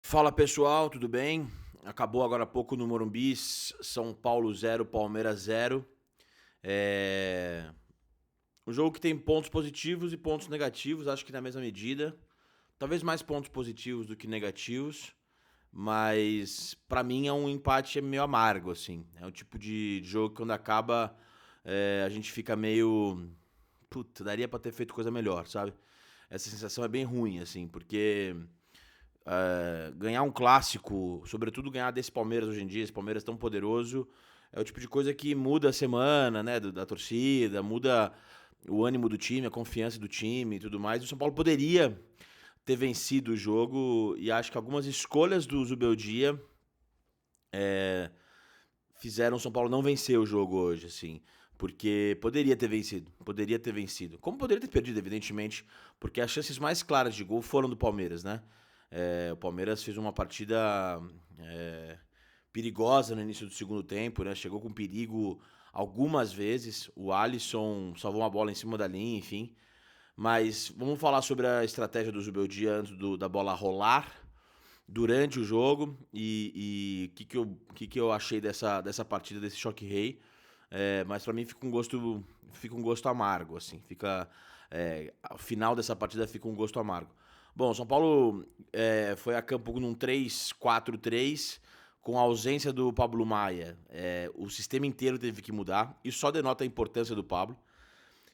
Fala pessoal, tudo bem? Acabou agora há pouco no Morumbi, São Paulo 0, Palmeiras 0. É... Um jogo que tem pontos positivos e pontos negativos, acho que na mesma medida. Talvez mais pontos positivos do que negativos, mas pra mim é um empate meio amargo, assim. É o tipo de jogo que quando acaba a gente fica meio. Puta, daria pra ter feito coisa melhor, sabe? Essa sensação é bem ruim, assim, porque ganhar um clássico, sobretudo ganhar desse Palmeiras hoje em dia, esse Palmeiras tão poderoso, é o tipo de coisa que muda a semana, né, da torcida, muda o ânimo do time, a confiança do time e tudo mais. O São Paulo poderia ter vencido o jogo e acho que algumas escolhas do Zubeldia fizeram o São Paulo não vencer o jogo hoje, assim. Porque poderia ter vencido, poderia ter vencido. Como poderia ter perdido, evidentemente, porque as chances mais claras de gol foram do Palmeiras, né? O Palmeiras fez uma partida é, perigosa no início do segundo tempo, né? Chegou com perigo algumas vezes. O Alisson salvou uma bola em cima da linha, enfim. Mas vamos falar sobre a estratégia do Zubeldia antes da bola rolar durante o jogo e o que eu achei dessa partida, desse choque rei. Mas pra mim fica um gosto amargo, assim. Ao final dessa partida fica um gosto amargo. Bom, São Paulo foi a campo num 3-4-3 com a ausência do Pablo Maia. O sistema inteiro teve que mudar. Isso só denota a importância do Pablo.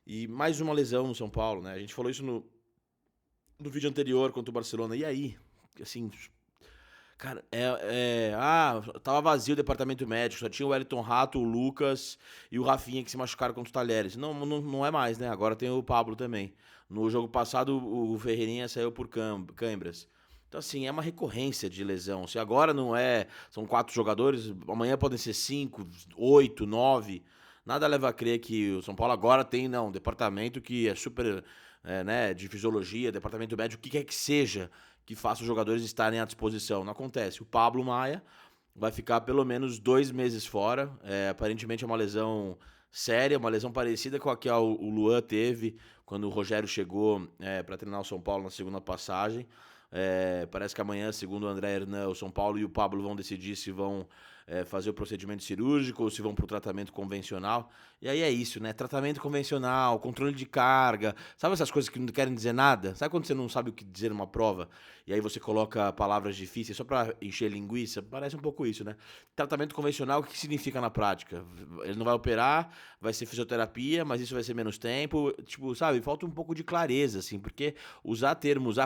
E mais uma lesão no São Paulo, né? A gente falou isso no vídeo anterior contra o Barcelona. E aí? Assim, cara, tava vazio o departamento médico, só tinha o Wellington Rato, o Lucas e o Rafinha que se machucaram contra o Talheres. Não é mais, né? Agora tem o Pablo também. No jogo passado, o Ferreirinha saiu por câimbras. Então, assim, é uma recorrência de lesão. Se agora não é, são 4 jogadores, amanhã podem ser 5, 8, 9. Nada leva a crer que o São Paulo agora tem, não, um departamento que é super, né, de fisiologia, departamento médico, o que quer que seja que faça os jogadores estarem à disposição. Não acontece. O Pablo Maia vai ficar pelo menos 2 meses fora. Aparentemente é uma lesão séria, uma lesão parecida com a que o Luan teve quando o Rogério chegou para treinar o São Paulo na segunda passagem. Parece que amanhã, segundo o André Hernan, o São Paulo e o Pablo vão decidir se vão fazer o procedimento cirúrgico ou se vão para o tratamento convencional. E aí é isso, né? Tratamento convencional, controle de carga, sabe essas coisas que não querem dizer nada? Sabe quando você não sabe o que dizer numa prova e aí você coloca palavras difíceis só para encher linguiça? Parece um pouco isso, né? Tratamento convencional, o que significa na prática? Ele não vai operar, vai ser fisioterapia, mas isso vai ser menos tempo. Tipo, sabe? Falta um pouco de clareza, assim, porque usar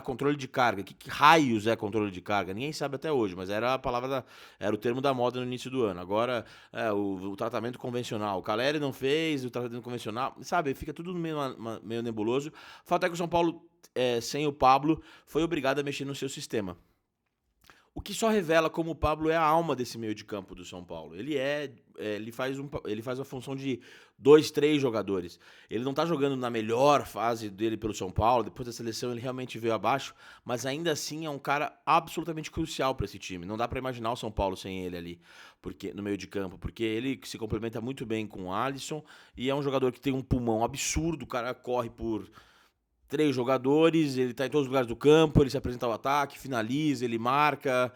controle de carga, que raios é controle de carga? Ninguém sabe até hoje, mas era a palavra era o termo da moda no início do ano. Agora, o tratamento convencional. O Caleri não fez o tratamento convencional, sabe? Fica tudo meio nebuloso. Fato é que o São Paulo, sem o Pablo, foi obrigado a mexer no seu sistema. O que só revela como o Pablo é a alma desse meio de campo do São Paulo. Ele faz a função de dois, três jogadores. Ele não tá jogando na melhor fase dele pelo São Paulo. Depois da seleção ele realmente veio abaixo, mas ainda assim é um cara absolutamente crucial para esse time. Não dá para imaginar o São Paulo sem ele ali, porque no meio de campo, porque ele se complementa muito bem com o Alisson e é um jogador que tem um pulmão absurdo. O cara corre por 3 jogadores, ele tá em todos os lugares do campo, ele se apresenta ao ataque, finaliza, ele marca,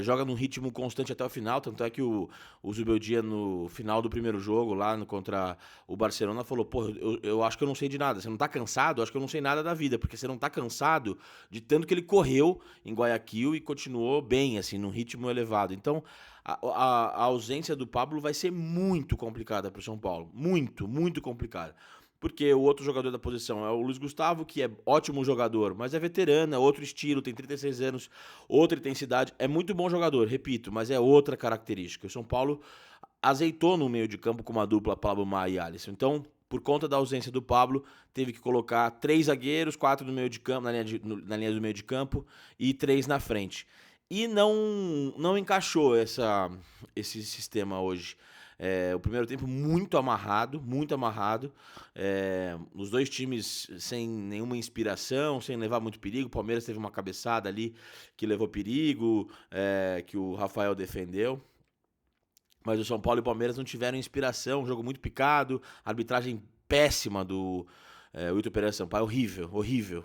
joga num ritmo constante até o final, tanto é que o Zubeldia no final do primeiro jogo, lá contra o Barcelona, falou, pô, eu acho que eu não sei de nada, você não tá cansado? Eu acho que eu não sei nada da vida, porque você não tá cansado de tanto que ele correu em Guayaquil e continuou bem, assim, num ritmo elevado. Então, a ausência do Pablo vai ser muito complicada pro São Paulo, muito, muito complicada. Porque o outro jogador da posição é o Luiz Gustavo, que é ótimo jogador, mas é veterano, é outro estilo, tem 36 anos, outra intensidade. É muito bom jogador, repito, mas é outra característica. O São Paulo azeitou no meio de campo com uma dupla Pablo Maia e Alisson. Então, por conta da ausência do Pablo, teve que colocar 3 zagueiros, 4 no meio de campo, na linha do meio de campo e 3 na frente. E não encaixou esse sistema hoje. O primeiro tempo muito amarrado, muito amarrado. Os dois times sem nenhuma inspiração, sem levar muito perigo. O Palmeiras teve uma cabeçada ali que levou perigo, que o Rafael defendeu. Mas o São Paulo e o Palmeiras não tiveram inspiração, um jogo muito picado, arbitragem péssima do Wilton Pereira Sampaio, horrível, horrível.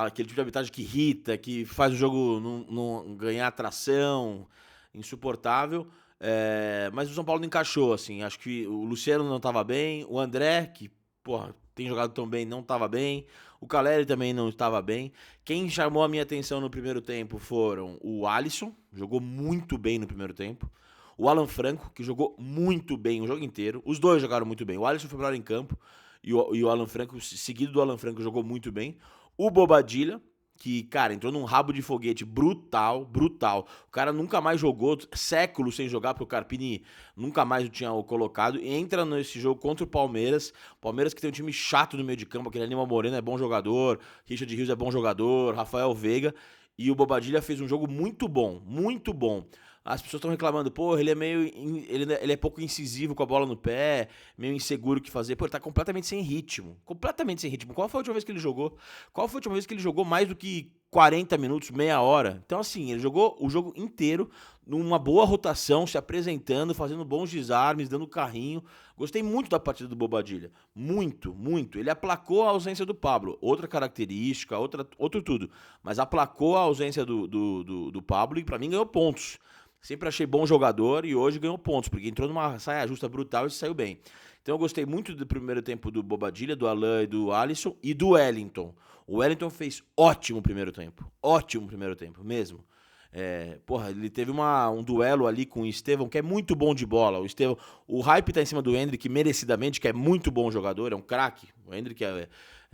aquele tipo de arbitragem que irrita, que faz o jogo não ganhar atração, insuportável. Mas o São Paulo não encaixou, assim. Acho que o Luciano não estava bem, o André, que, porra, tem jogado tão bem, não estava bem. O Caleri também não estava bem. Quem chamou a minha atenção no primeiro tempo foram o Alisson, jogou muito bem no primeiro tempo. O Alan Franco, que jogou muito bem o jogo inteiro. Os dois jogaram muito bem. O Alisson foi melhor em campo e o Alan Franco, seguido do Alan Franco, jogou muito bem. O Bobadilla, que, cara, entrou num rabo de foguete brutal, brutal. O cara nunca mais jogou, séculos sem jogar, porque o Carpini nunca mais o tinha colocado. E entra nesse jogo contra o Palmeiras. Palmeiras que tem um time chato no meio de campo, aquele Lima Moreno é bom jogador, Richard Rios é bom jogador, Rafael Veiga. E o Bobadilla fez um jogo muito bom, muito bom. As pessoas estão reclamando, pô, ele é meio. Ele é pouco incisivo com a bola no pé, meio inseguro o que fazer. Pô, ele tá completamente sem ritmo. Completamente sem ritmo. Qual foi a última vez que ele jogou? Qual foi a última vez que ele jogou mais do que 40 minutos, meia hora? Então, assim, ele jogou o jogo inteiro numa boa rotação, se apresentando, fazendo bons desarmes, dando carrinho. Gostei muito da partida do Bobadilla. Muito, muito. Ele aplacou a ausência do Pablo. Outra característica, outro tudo. Mas aplacou a ausência do Pablo e, pra mim, ganhou pontos. Sempre achei bom jogador e hoje ganhou pontos, porque entrou numa saia justa brutal e saiu bem. Então eu gostei muito do primeiro tempo do Bobadilla, do Alan e do Alisson e do Wellington. O Wellington fez ótimo primeiro tempo, mesmo. Porra, ele teve um duelo ali com o Estevão, que é muito bom de bola. O hype tá em cima do Hendrick, merecidamente, que é muito bom jogador, é um craque. O Hendrick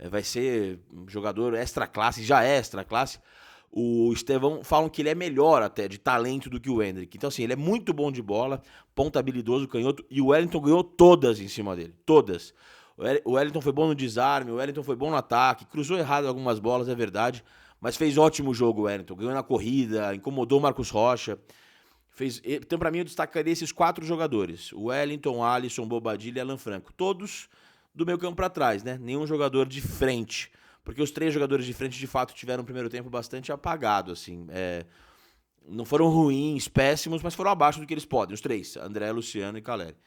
vai ser um jogador extra classe, já é extra classe. O Estevão falam que ele é melhor até de talento do que o Hendrick. Então, assim, ele é muito bom de bola, ponta habilidoso, canhoto, e o Wellington ganhou todas em cima dele. Todas. O Wellington foi bom no desarme, o Wellington foi bom no ataque, cruzou errado algumas bolas, é verdade, mas fez ótimo jogo o Wellington. Ganhou na corrida, incomodou o Marcos Rocha. Então, pra mim, eu destacaria esses 4 jogadores: o Wellington, Alisson, Bobadilla e Alan Franco. Todos do meio campo pra trás, né? Nenhum jogador de frente. Porque os 3 jogadores de frente, de fato, tiveram um primeiro tempo bastante apagado, assim. Não foram ruins, péssimos, mas foram abaixo do que eles podem. Os 3, André, Luciano e Caleri.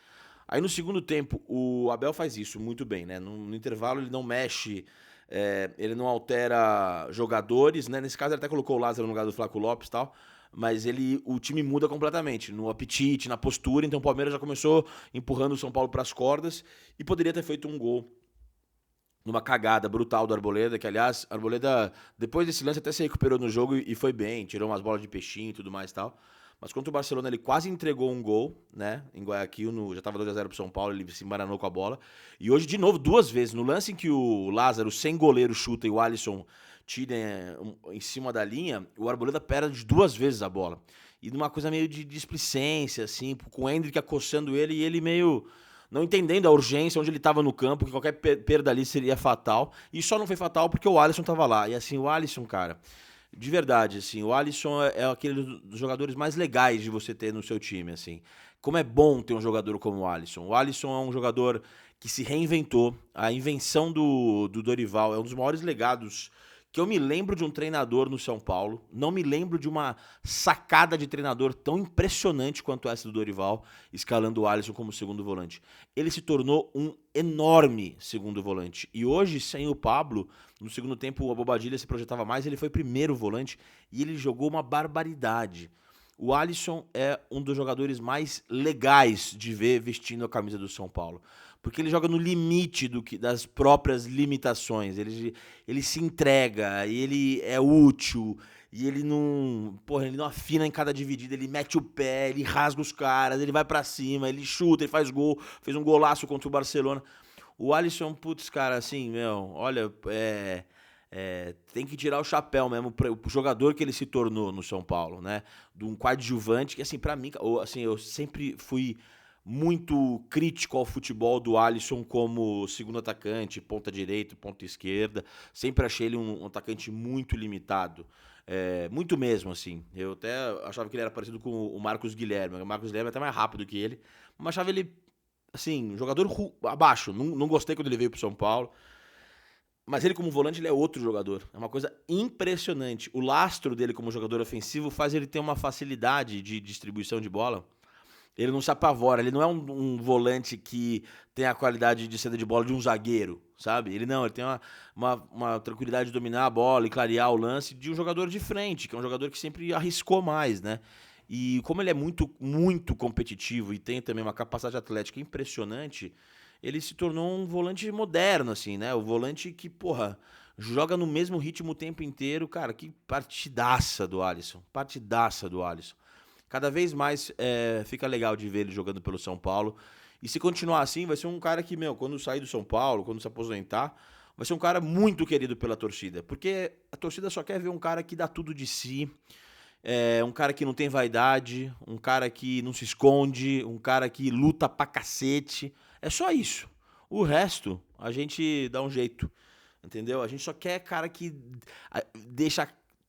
Aí no segundo tempo, o Abel faz isso muito bem, né? No intervalo ele não mexe, ele não altera jogadores, né? Nesse caso ele até colocou o Lázaro no lugar do Flaco Lopes e tal, mas o time muda completamente, no apetite, na postura. Então o Palmeiras já começou empurrando o São Paulo para as cordas e poderia ter feito um gol numa cagada brutal do Arboleda, que aliás, Arboleda, depois desse lance, até se recuperou no jogo e foi bem, tirou umas bolas de peixinho e tudo mais e tal. Mas contra o Barcelona, ele quase entregou um gol, né? Em Guayaquil, já tava 2-0 pro São Paulo, ele se embaranou com a bola. E hoje, de novo, 2 vezes, no lance em que o Lázaro, sem goleiro, chuta e o Alisson tira em cima da linha, o Arboleda perde 2 vezes a bola. E numa coisa meio de displicência, assim, com o Hendrick acossando ele e ele meio não entendendo a urgência, onde ele estava no campo, que qualquer perda ali seria fatal. E só não foi fatal porque o Alisson estava lá. E assim, o Alisson, cara, de verdade, assim, o Alisson é aquele dos jogadores mais legais de você ter no seu time, assim. Como é bom ter um jogador como o Alisson. O Alisson é um jogador que se reinventou. A invenção do Dorival é um dos maiores legados que eu me lembro de um treinador no São Paulo. Não me lembro de uma sacada de treinador tão impressionante quanto essa do Dorival, escalando o Alisson como segundo volante. Ele se tornou um enorme segundo volante. E hoje, sem o Pablo, no segundo tempo, a Bobadilla se projetava mais, ele foi primeiro volante e ele jogou uma barbaridade. O Alisson é um dos jogadores mais legais de ver vestindo a camisa do São Paulo. Porque ele joga no limite das próprias limitações. Ele se entrega, e ele é útil, e ele não afina em cada dividida, ele mete o pé, ele rasga os caras, ele vai pra cima, ele chuta, ele faz gol, fez um golaço contra o Barcelona. O Alisson, putz, cara, assim, olha, tem que tirar o chapéu mesmo pro jogador que ele se tornou no São Paulo, né? De um coadjuvante que, assim, pra mim, assim, eu sempre fui muito crítico ao futebol do Alisson como segundo atacante, ponta direita, ponta esquerda. Sempre achei ele um atacante muito limitado. Muito mesmo, assim. Eu até achava que ele era parecido com o Marcos Guilherme. O Marcos Guilherme é até mais rápido que ele. Mas achava ele, assim, um jogador abaixo. Não gostei quando ele veio pro São Paulo. Mas ele como volante, ele é outro jogador. É uma coisa impressionante. O lastro dele como jogador ofensivo faz ele ter uma facilidade de distribuição de bola Ele não se apavora, ele não é um volante que tem a qualidade de saída de bola de um zagueiro, sabe? Ele tem uma tranquilidade de dominar a bola e clarear o lance de um jogador de frente, que é um jogador que sempre arriscou mais, né? E como ele é muito, muito competitivo e tem também uma capacidade atlética impressionante, ele se tornou um volante moderno, assim, né? O volante que, porra, joga no mesmo ritmo o tempo inteiro. Cara, que partidaça do Alisson. Partidaça do Alisson. Cada vez mais fica legal de ver ele jogando pelo São Paulo. E se continuar assim, vai ser um cara que, meu, quando sair do São Paulo, quando se aposentar, vai ser um cara muito querido pela torcida. Porque a torcida só quer ver um cara que dá tudo de si, um cara que não tem vaidade, um cara que não se esconde, um cara que luta pra cacete. É só isso. O resto, a gente dá um jeito, entendeu? A gente só quer cara que deixa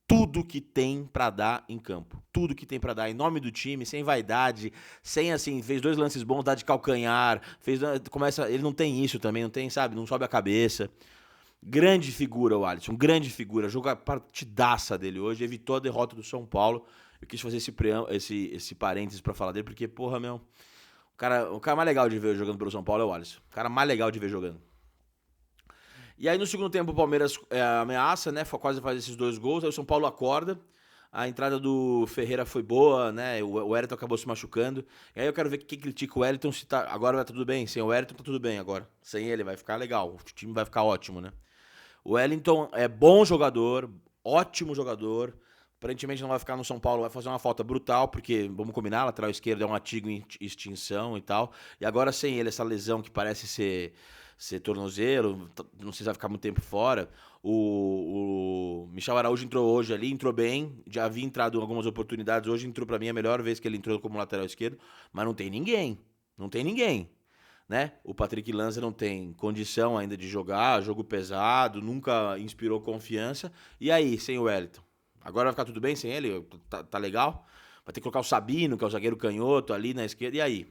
tudo que tem pra dar em campo. Tudo que tem pra dar em nome do time, sem vaidade, sem assim, fez 2 lances bons, dá de calcanhar, ele não tem isso também, não tem, sabe, não sobe a cabeça. Grande figura o Alisson, grande figura. Joga a partidaça dele hoje, evitou a derrota do São Paulo. Eu quis fazer esse parênteses pra falar dele, porque, porra, meu, o cara mais legal de ver jogando pelo São Paulo é o Alisson. O cara mais legal de ver jogando. E aí no segundo tempo o Palmeiras ameaça, né? Quase faz esses 2 gols. Aí o São Paulo acorda. A entrada do Ferreira foi boa, né? O Wellington acabou se machucando. E aí eu quero ver quem critica o Wellington se tá. Agora vai tá tudo bem. Sem o Wellington tá tudo bem agora. Sem ele vai ficar legal. O time vai ficar ótimo, né? O Wellington é bom jogador, ótimo jogador. Aparentemente não vai ficar no São Paulo, vai fazer uma falta brutal, porque, vamos combinar, lateral esquerdo é um antigo em extinção e tal. E agora sem ele, essa lesão que parece ser tornozelo, não sei se vai ficar muito tempo fora. O Michel Araújo entrou hoje ali, entrou bem, já havia entrado em algumas oportunidades, hoje entrou pra mim a melhor vez que ele entrou como lateral esquerdo, mas não tem ninguém, né? O Patrick Lanza não tem condição ainda de jogar, jogo pesado, nunca inspirou confiança. E aí, sem o Wellington? Agora vai ficar tudo bem sem ele? Tá legal? Vai ter que colocar o Sabino, que é o zagueiro canhoto, ali na esquerda. E aí?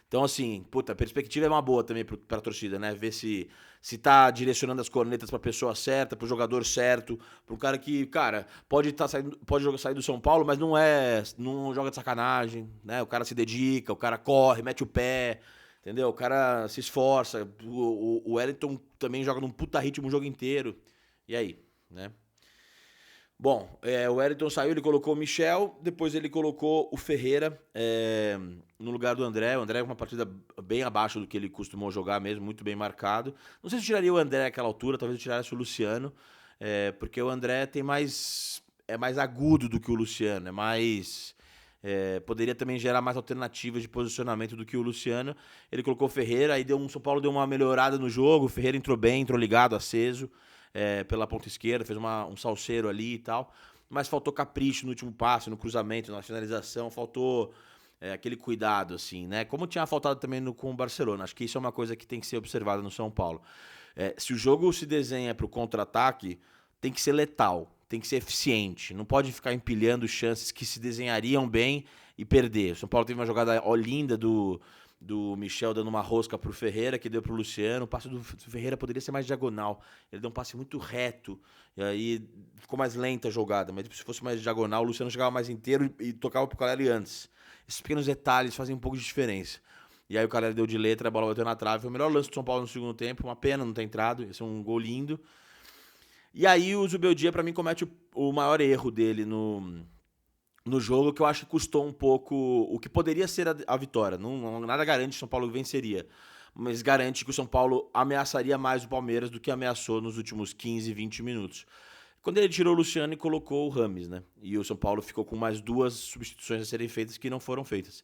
Então, assim, puta, a perspectiva é uma boa também pra torcida, né? Ver se tá direcionando as cornetas pra pessoa certa, pro jogador certo, pro cara que, cara, pode sair do São Paulo, mas não joga de sacanagem, né? O cara se dedica, o cara corre, mete o pé, entendeu? O cara se esforça. O Wellington também joga num puta ritmo o jogo inteiro. E aí, né? Bom, o Wellington saiu, ele colocou o Michel, depois ele colocou o Ferreira no lugar do André. O André é uma partida bem abaixo do que ele costumou jogar mesmo, muito bem marcado. Não sei se eu tiraria o André naquela altura, talvez eu tirasse o Luciano, porque o André é mais agudo do que o Luciano, poderia também gerar mais alternativas de posicionamento do que o Luciano. Ele colocou o Ferreira, aí São Paulo deu uma melhorada no jogo, o Ferreira entrou bem, entrou ligado, aceso. Pela ponta esquerda, fez um salseiro ali e tal, mas faltou capricho no último passe, no cruzamento, na finalização, faltou aquele cuidado, assim, né? Como tinha faltado também com o Barcelona. Acho que isso é uma coisa que tem que ser observada no São Paulo. Se o jogo se desenha para o contra-ataque, tem que ser letal, tem que ser eficiente, não pode ficar empilhando chances que se desenhariam bem e perder. O São Paulo teve uma jogada linda do Michel dando uma rosca pro Ferreira, que deu pro Luciano. O passe do Ferreira poderia ser mais diagonal. Ele deu um passe muito reto, e aí ficou mais lenta a jogada. Mas se fosse mais diagonal, o Luciano chegava mais inteiro e tocava pro Caleri antes. Esses pequenos detalhes fazem um pouco de diferença. E aí o Caleri deu de letra, a bola bateu na trave. Foi o melhor lance do São Paulo no segundo tempo. Uma pena não ter entrado, esse é um gol lindo. E aí o Zubeldia, pra mim, comete o maior erro dele no jogo, que eu acho que custou um pouco o que poderia ser a vitória. Nada garante que o São Paulo venceria, mas garante que o São Paulo ameaçaria mais o Palmeiras do que ameaçou nos últimos 15, 20 minutos. Quando ele tirou o Luciano e colocou o Rames, né? E o São Paulo ficou com mais 2 substituições a serem feitas que não foram feitas.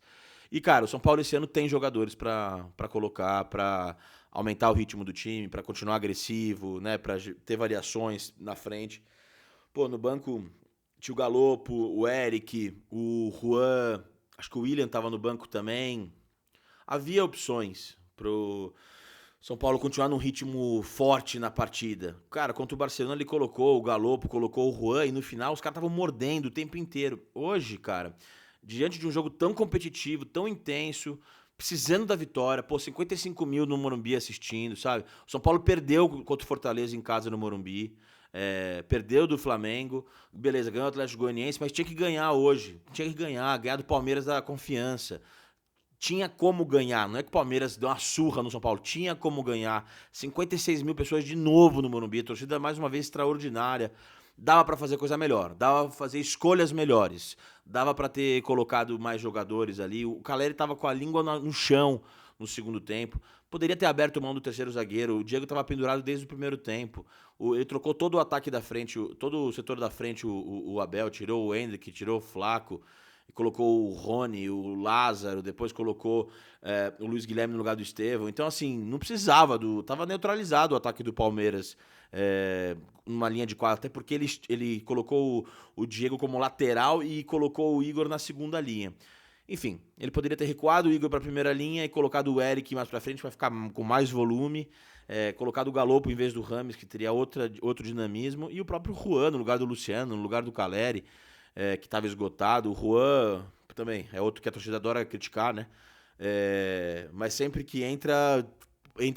E, cara, o São Paulo esse ano tem jogadores pra colocar, pra aumentar o ritmo do time, pra continuar agressivo, né? Pra ter variações na frente. Pô, no banco tinha o Galopo, o Eric, o Juan, acho que o William tava no banco também. Havia opções pro São Paulo continuar num ritmo forte na partida. Cara, contra o Barcelona ele colocou o Galopo, colocou o Juan e no final os caras estavam mordendo o tempo inteiro. Hoje, cara, diante de um jogo tão competitivo, tão intenso, precisando da vitória, 55 mil no Morumbi assistindo, sabe? O São Paulo perdeu contra o Fortaleza em casa no Morumbi. Perdeu do Flamengo, ganhou o Atlético Goianiense, mas tinha que ganhar hoje, ganhar do Palmeiras da confiança, tinha como ganhar. Não é que o Palmeiras deu uma surra no São Paulo. Tinha como ganhar. 56 mil pessoas de novo no Morumbi. A torcida, mais uma vez, extraordinária. Dava pra fazer coisa melhor. Dava pra fazer escolhas melhores. Dava pra ter colocado mais jogadores ali. O Caleri tava com a língua no chão no segundo tempo. Poderia ter aberto mão do terceiro zagueiro. O Diego tava pendurado desde o primeiro tempo. Ele trocou todo o ataque da frente, todo o setor da frente, o Abel. Tirou o Endrick, tirou o Flaco. Colocou o Rony, o Lázaro, depois colocou o Luiz Guilherme no lugar do Estevão. Então, assim, não precisava Tava neutralizado o ataque do Palmeiras numa linha de quatro, até porque ele colocou o Diego como lateral e colocou o Igor na segunda linha. Enfim, ele poderia ter recuado o Igor para a primeira linha e colocado o Eric mais para frente para ficar com mais volume, colocado o Galopo em vez do Rames, que teria outro dinamismo, e o próprio Juan no lugar do Luciano, no lugar do Caleri, que estava esgotado. O Juan também é outro que a torcida adora criticar, né? Mas sempre que entra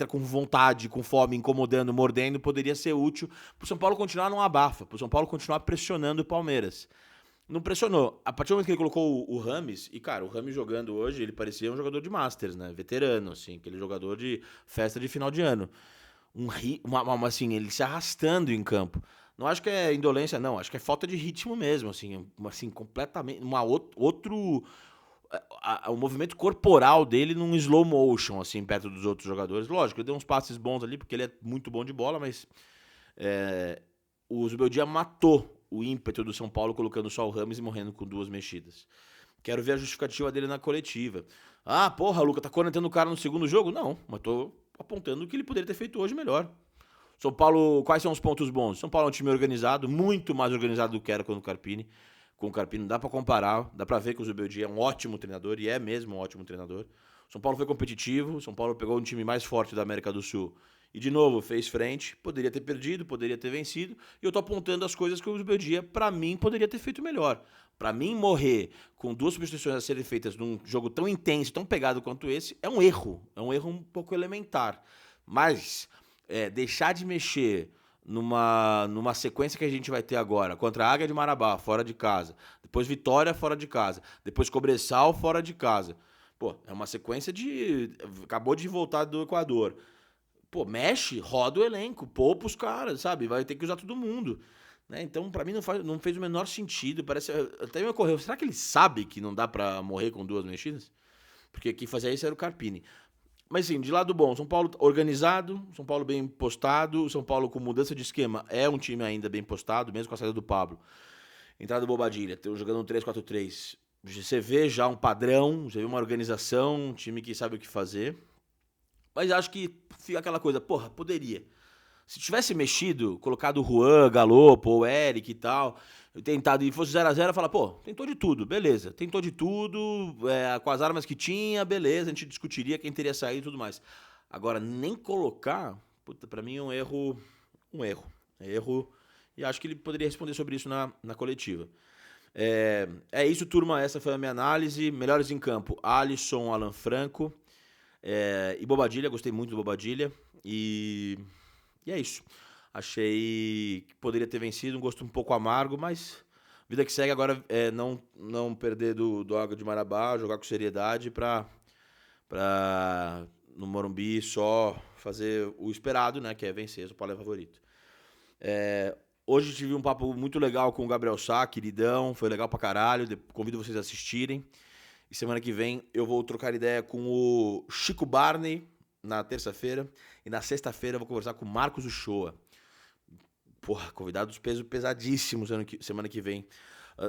com vontade, com fome, incomodando, mordendo, poderia ser útil pro São Paulo continuar num abafa, pro São Paulo continuar pressionando o Palmeiras. Não pressionou. A partir do momento que ele colocou o Rames, e cara, o Rames jogando hoje, ele parecia um jogador de Masters, né? Veterano, assim, aquele jogador de festa de final de ano. Assim, ele se arrastando em campo. Não acho que é indolência, não. Acho que é falta de ritmo mesmo, assim completamente. O movimento corporal dele num slow motion, assim, perto dos outros jogadores. Lógico, ele deu uns passes bons ali, porque ele é muito bom de bola, mas o Zubeldia matou o ímpeto do São Paulo colocando só o Rames e morrendo com 2 mexidas. Quero ver a justificativa dele na coletiva. Ah, porra, Luca, tá cornetando o cara no segundo jogo? Não, mas tô apontando o que ele poderia ter feito hoje melhor. São Paulo, quais são os pontos bons? São Paulo é um time organizado, muito mais organizado do que era com o Carpini. Com o Carpini não dá pra comparar, dá pra ver que o Zubeldia é um ótimo treinador, e é mesmo um ótimo treinador. São Paulo foi competitivo, São Paulo pegou um time mais forte da América do Sul e, de novo, fez frente. Poderia ter perdido, poderia ter vencido, e eu tô apontando as coisas que o Zubeldia, pra mim, poderia ter feito melhor. Pra mim, morrer com 2 substituições a serem feitas num jogo tão intenso, tão pegado quanto esse, é um erro um pouco elementar. Mas deixar de mexer numa sequência que a gente vai ter agora, contra a Águia de Marabá, fora de casa, depois Vitória, fora de casa, depois Cobressal, fora de casa. Pô, é uma sequência acabou de voltar do Equador. Pô, mexe, roda o elenco, poupa os caras, sabe? Vai ter que usar todo mundo. Né? Então, pra mim, não fez o menor sentido. Até me ocorreu, será que ele sabe que não dá pra morrer com 2 mexidas? Porque quem fazia isso era o Carpini. Mas sim, de lado bom, São Paulo organizado, São Paulo bem postado, São Paulo com mudança de esquema, é um time ainda bem postado, mesmo com a saída do Pablo. Entrada do Bobadilha, jogando um 3-4-3. Você vê já um padrão, você vê uma organização, um time que sabe o que fazer. Mas acho que fica aquela coisa, porra, poderia. Se tivesse mexido, colocado o Juan, Galopo, ou Eric e tal, tentado e fosse 0x0, falar, pô, tentou de tudo, beleza. Tentou de tudo, com as armas que tinha, beleza, a gente discutiria quem teria saído e tudo mais. Agora, nem colocar, puta, pra mim é um erro. Erro. E acho que ele poderia responder sobre isso na coletiva. É isso, turma. Essa foi a minha análise. Melhores em campo: Alisson, Alan Franco e Bobadilha. Gostei muito do Bobadilha. E é isso. Achei que poderia ter vencido. Um gosto um pouco amargo, mas vida que segue. Agora não perder do Água de Marabá, jogar com seriedade pra no Morumbi só fazer o esperado, né? Que é vencer. O Paulo é favorito. Hoje tive um papo muito legal com o Gabriel Sá, queridão, foi legal pra caralho, convido vocês a assistirem. E semana que vem eu vou trocar ideia com o Chico Barney na terça-feira, e na sexta-feira eu vou conversar com o Marcos Uchoa. Porra, convidados peso pesadíssimos semana que vem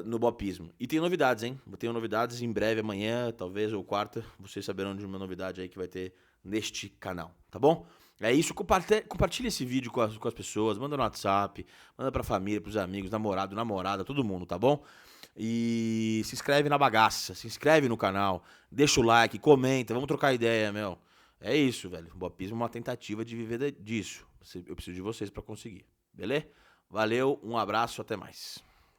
no Bopismo. E tem novidades, hein? Tenho novidades em breve, amanhã, talvez, ou quarta, vocês saberão de uma novidade aí que vai ter neste canal, tá bom? É isso, compartilha esse vídeo com as pessoas, manda no WhatsApp, manda pra família, pros amigos, namorado, namorada, todo mundo, tá bom? E se inscreve na bagaça, se inscreve no canal, deixa o like, comenta, vamos trocar ideia, meu. É isso, velho. O Bopismo é uma tentativa de viver disso. Eu preciso de vocês pra conseguir, beleza? Valeu, um abraço, até mais.